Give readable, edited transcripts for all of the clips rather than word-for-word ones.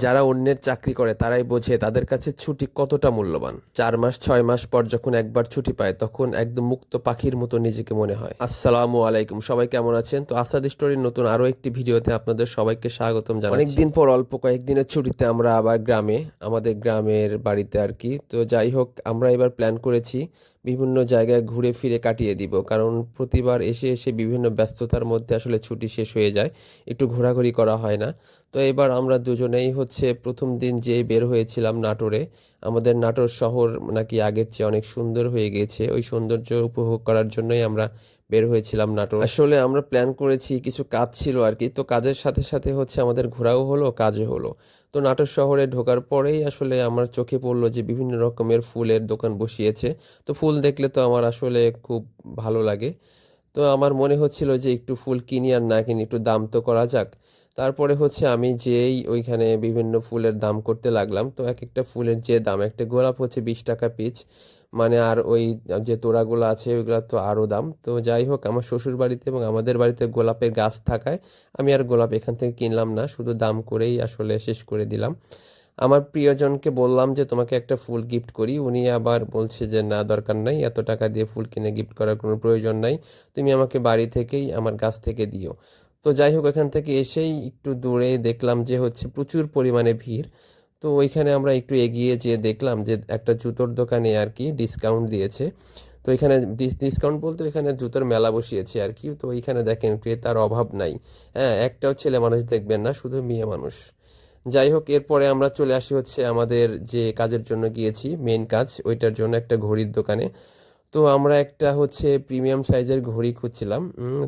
যারা অন্যের চাকরি করে তারাই বোঝে তাদের কাছে ছুটি কতটা মূল্যবান। 4 মাস 6 মাস পর যখন একবার ছুটি পায় তখন একদম মুক্ত পাখির মতো নিজেকে মনে হয়। আসসালামু আলাইকুম, সবাই কেমন আছেন? তো আসাদ স্টোরির নতুন আরো একটি ভিডিওতে আপনাদের সবাইকে স্বাগতম জানাচ্ছি। অনেকদিন পর অল্প কয়েকদিনের ছুটিতে আমরা আবার গ্রামে, আমাদের গ্রামের বাড়িতে আর কি। তো যাই হোক, আমরা এবার প্ল্যান করেছি বিভিন্ন জায়গায় ঘুরে ফিরে কাটিয়ে দিব, কারণ প্রতিবার এসে এসে বিভিন্ন ব্যস্ততার মধ্যে আসলে ছুটি শেষ হয়ে যায়, একটু ঘোরাঘুরি করা হয় না। তো এবার আমরা দুজনেই হচ্ছে প্রথম দিন যেই বের হয়েছিলাম নাটোরে। আমাদের নাটোর শহর নাকি আগের চেয়ে অনেক সুন্দর হয়ে গেছে, ওই সৌন্দর্য উপভোগ করার জন্যই আমরা বের হয়েছিলাম নাটোর। আসলে আমরা প্ল্যান করেছি, কিছু কাজ ছিল আর কি, তো কাজের সাথে সাথে হচ্ছে আমাদের ঘোরাও হলো কাজও হলো। তো নাটোর শহরে ঢোকার পরেই আসলে আমার চোখে পড়লো যে বিভিন্ন রকমের ফুলের দোকান বসিয়েছে। তো ফুল দেখলে তো আমার আসলে খুব ভালো লাগে। তো আমার মনে হচ্ছিল যে একটু ফুল কিনি আর না কিনি, একটু দাম তো করা যাক। তারপরে হচ্ছে আমি যেই ওইখানে বিভিন্ন ফুলের দাম করতে লাগলাম, তো এক একটা ফুলের যে দাম, একটা গোলাপ হচ্ছে 20 টাকা পিচ, মানে আর ওই যে তোড়াগুলো আছে ওইগুলো তো আরও দাম। তো যাই হোক, আমার শ্বশুর বাড়িতে এবং আমাদের বাড়িতে গোলাপের গাছ থাকায় আমি আর গোলাপ এখান থেকে কিনলাম না, শুধু দাম করেই আসলে শেষ করে দিলাম। আমার প্রিয়জনকে বললাম যে তোমাকে একটা ফুল গিফট করি, উনি আবার বলছে যে না, দরকার নাই, এত টাকা দিয়ে ফুল কিনে গিফট করার কোনো প্রয়োজন নাই, তুমি আমাকে বাড়ি থেকেই আমার গাছ থেকে দিও। তো যাই হোক, এখান থেকে এসেই একটু দূরে দেখলাম যে হচ্ছে প্রচুর পরিমাণে ভিড়। তো ওইখানে আমরা একটু এগিয়ে যেয়ে দেখলাম যে একটা জুতোর দোকানে আর কি ডিসকাউন্ট দিয়েছে। তো এখানে ডিসকাউন্ট বলতে এখানে জুতোর মেলা বসিয়েছে আর কি। তো এইখানে দেখেন ক্রেতার অভাব নাই। হ্যাঁ, একটাও ছেলে মানুষ দেখবেন না, শুধু মেয়ে মানুষ। যাই হোক, এরপরে আমরা চলে আসি হচ্ছে আমাদের যে কাজের জন্য গিয়েছি, মেন কাজ, ওইটার জন্য একটা ঘড়ির দোকানে। তো আমরা একটা হচ্ছে প্রিমিয়াম সাইজের ঘড়ি খুঁজছিলাম।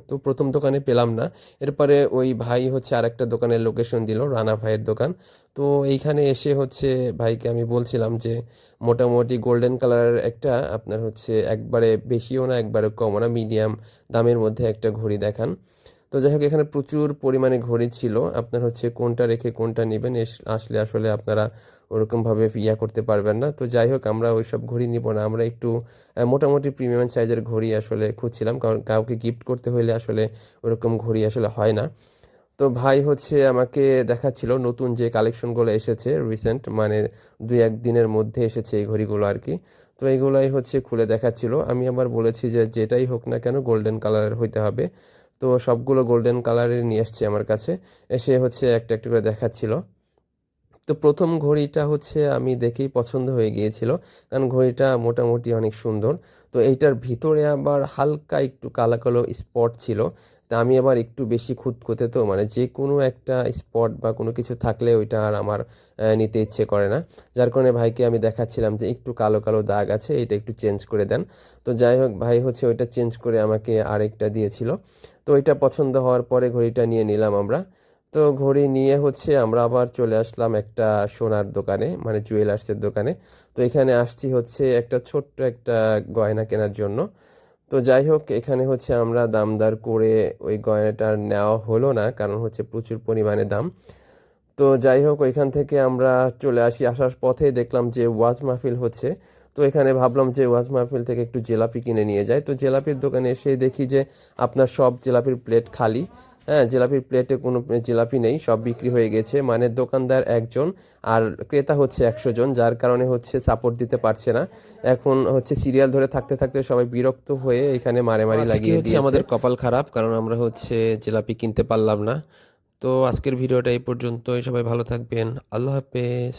তো প্রথম দোকানে পেলাম না। এরপরে ওই ভাই হচ্ছে আরেকটা দোকানের লোকেশন দিল, রানা ভাইয়ের দোকান। তো এইখানে এসে হচ্ছে ভাইকে আমি বলছিলাম যে মোটামুটি গোল্ডেন কালারের একটা, আপনার হচ্ছে একবারে বেশিও না একবারে কমও না, মিডিয়াম দামের মধ্যে একটা ঘড়ি দেখান। তো যাই হোক, এখানে প্রচুর পরিমাণে ঘড়ি ছিল, আপনার হচ্ছে কোনটা রেখে কোনটা নেবেন আসলে আসলে আপনারা ওরকমভাবে ইয়া করতে পারবেন না। তো যাই হোক, আমরা ওইসব ঘড়ি নিব না, আমরা একটু মোটামুটি প্রিমিয়াম সাইজের ঘড়ি আসলে খুঁজছিলাম, কারণ কাউকে গিফট করতে হইলে আসলে ওরকম ঘড়ি আসলে হয় না। তো ভাই হচ্ছে আমাকে দেখাচ্ছিল নতুন যে কালেকশনগুলো এসেছে রিসেন্ট, মানে 2-1 দিনের মধ্যে এসেছে এই ঘড়িগুলো আর কি। তো এইগুলাই হচ্ছে খুলে দেখাচ্ছিল, আমি আবার বলেছি যে যেটাই হোক না কেন গোল্ডেন কালারের হইতে হবে। তো সবগুলো গোল্ডেন কালারের নিয়ে এসছে আমার কাছে, এসে হচ্ছে একটা একটা করে দেখাচ্ছিল। তো প্রথম ঘড়িটা হচ্ছে আমি দেখেই পছন্দ হয়ে গিয়েছিল, কারণ ঘড়িটা মোটামুটি অনেক সুন্দর। তো এইটার ভিতরে আবার হালকা একটু কালো কালো স্পট ছিল। তা আমি আবার একটু বেশি খুঁতখুঁতে, তো মানে যে কোনো একটা স্পট বা কোনো কিছু থাকলে ওইটা আর আমার নিতে ইচ্ছে করে না। যার কারণে ভাইকে আমি দেখাচ্ছিলাম যে একটু কালো কালো দাগ আছে, এটা একটু চেঞ্জ করে দেন। তো যাই হোক, ভাই হচ্ছে ওইটা চেঞ্জ করে আমাকে আরেকটা দিয়েছিল। তো ওইটা পছন্দ হওয়ার পরে ঘড়িটা নিয়ে নিলাম আমরা। তো ঘড়ি নিয়ে হচ্ছে আমরা আবার চলে আসলাম একটা সোনার দোকানে, মানে জুয়েলার্সের দোকানে। তো এখানে আসছি হচ্ছে একটা ছোট্ট একটা গয়না কেনার জন্য। তো যাই হোক, এখানে হচ্ছে আমরা দামদার করে ওই গয়নাটা আর নেওয়া হলো না, কারণ হচ্ছে প্রচুর পরিমাণে দাম। তো যাই হোক, ওইখান থেকে আমরা চলে আসি, আসার পথে দেখলাম যে ওয়াজ মাহফিল হচ্ছে। তো এখানে ভাবলাম যে ওয়াজ মাহফিল থেকে একটু জিলাপি কিনে নিয়ে যাই। তো জিলাপির দোকানে এসে দেখি যে আপনার সব জিলাপির প্লেট খালি। হ্যাঁ, জিলাপির প্লেটে কোনো জিলাপি নেই, সব বিক্রি হয়ে গেছে, মানে দোকানদার একজন আর ক্রেতা হচ্ছে 100 জন, যার কারণে হচ্ছে সাপোর্ট দিতে পারছে না। এখন হচ্ছে সিরিয়াল ধরে থাকতে থাকতে সবাই বিরক্ত হয়ে এখানে মারামারি লাগিয়ে দিয়েছে। আমাদের কপাল খারাপ, কারণ আমরা হচ্ছে জিলাপি কিনতে পারলাম না। তো আজকের ভিডিওটা এই পর্যন্তই, সবাই ভালো থাকবেন, আল্লাহ হাফেজ।